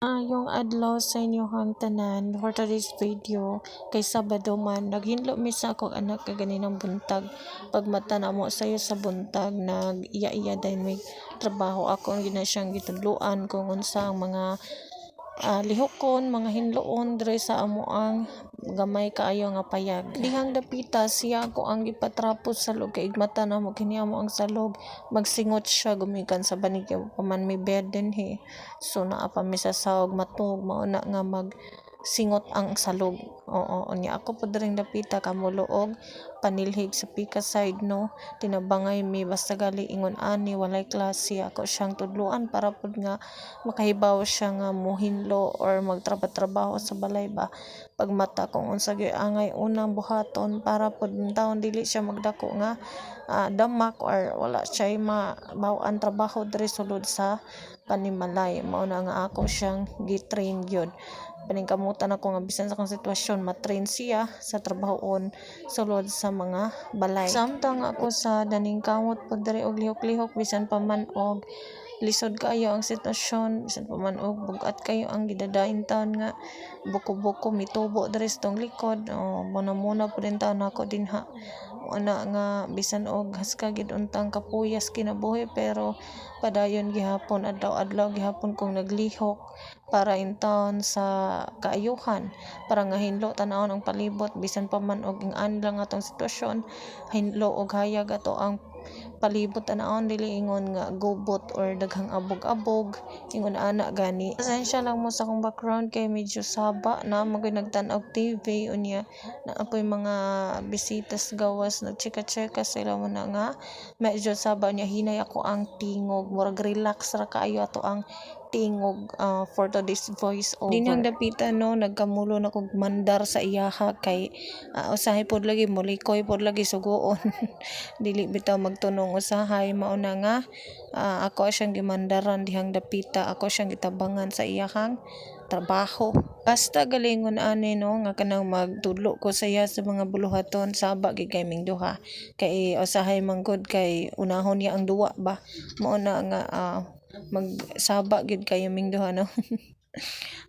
Yung adlaw sa inyong tanan for today's video kay Sabado man naghinlo mi sa akong anak kaganinang buntag pagmata na mo sayo sa buntag nag iya dahil may trabaho ako ang gina siyang gitudloan kung unsa ang mga lihokon mga hinloon dire sa amoang gamay kaayo nga payag dihang dapita siya ko ang gipatrapos sa log kay mata na mo kini amo ang salog magsingot siya gumikan sa banig paman may bed din he so naa pa mi sa sahog matug mauna nga mag singot ang salog. Oo, unya ako po diring dapita kamuloog panilhig sa pika side no tinabangay mi basta gali ingon ani walay klase ako siyang tudluan para pud nga makahibaw siya nga mohinlo or magtrabaho sa balay ba pagmata kung unsa gyud angay unang buhaton para pud taon dili siya magdako nga damak or wala siya mabaw-an trabaho diri sulod sa panimalay mao na nga ako siyang gitrain gyud paningkamutan ako nga bisan sa kang sitwasyon matrain siya sa trabahoon sulod sa mga balay samtang ako sa daning kamot pud diri og lihok-lihok bisan pa man og lisod kayo ang sitwasyon bisan pa man og bugat kayo ang gidadain taon nga buko-buko mitubo diri sa tong likod muna pud din taon ako dinha ana nga bisan og haska gid untang kapuyas kinabuhi pero padayon gihapon adlaw-adlaw gihapon kong naglihok para intaon sa kaayuhan para nga hinlo tan-awon ang palibot bisan pa man og ang lang atong sitwasyon hinlo og hayag ato ang palibot tan-awon dili ingon nga gubot or daghang abog-abog ingon ana gani pasensya lang mo sa akong background kay medyo saba na magay nagtan-og TV unya na ako'y mga bisitas gawas nagchika-chika sila mo na nga medyo saba niya hinay ako ang tingog murag relax ra kaayo ato ang tingog for today's voice over dinang dapita no nagkamulo na kog mandar sa iyaha kay usahay pod lagi mulikoy pod lagi sugoon dili bitaw magtunong usahay mao na nga ako siyang gimandaran dihang dapita ako siyang gitabangan sa iyahang trabaho basta galingon ani no nga kanang magtudlo ko saya sa mga buluhaton saba gid kay ming duha kay usahay manggod kay unahon niya ang duwa ba mao na nga magsaba gid kayo ming duha no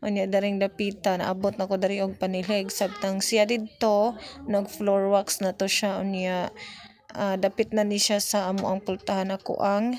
unya daring dapita naabot na ko dari og panilhig sabtang siya didto nag floor wax na to siya unya dapit na ni siya sa amo ang pultahan ako ang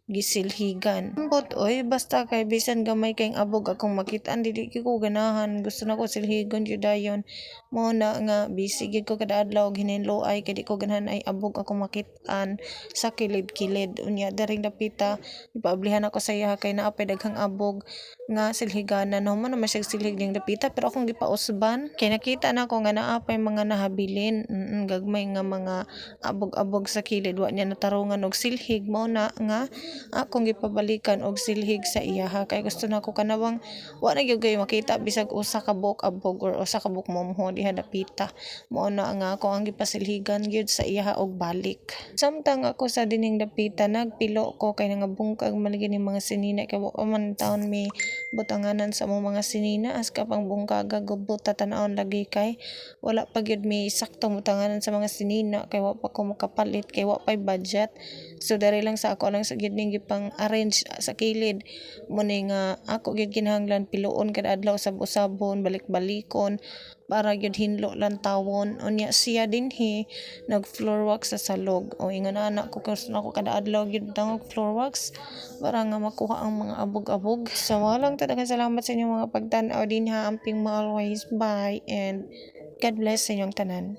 gisilhigan ambot oy basta kay bisan gamay kayong abog akong makitaan dili ko ganahan gusto na ko silhigon jud dayon mo na nga busy gid ko kada adlaw hininloay kay di ko ganahan ay abog akong makitaan sa kilid-kilid unya daring dapita ipaablihan ako sa iya kay naa pay daghang abog nga silhiganan no man siya silhig ning dapita pero akong gipausban kay nakita na ko nga naa pay mga nahabilin gagmay nga mga abog-abog sa kilid wa niya natarungan og silhig mao na nga akong gipabalikan og silhig sa iyaha kay gusto na ko kanawang wa na gyud kayo makita bisag usa ka buok abog or usa ka buok momho diha dapita mao na nga ako ang gipasilhigan gyud sa iyaha og balik samtang ako sa dining dapita nagpilo ko kay nangabungkag maligi ni mga sinina kay wa man taon mi butanganan sa mga sinina as ka pang bungkaga gubot tan-awon lagi kay wala pa gyud mi saktong butanganan sa mga sinina kay wa pa ko makapalit kay wa pay budget so dari lang sa ako lang sa gyud ning gipang arrange sa kilid mo ni nga ako gyud kinahanglan piluon kada adlaw sab-usabon balik-balikon para gyud hinlo lang tawon unya siya dinhi nag floor wax sa salog o ingon anak ko gusto na ko kada adlaw gyud tangog floor wax para nga makuha ang mga abog-abog so walang talagang salamat sa inyong mga pagtan-aw dinha amping mo always bye and God bless sa inyong tanan.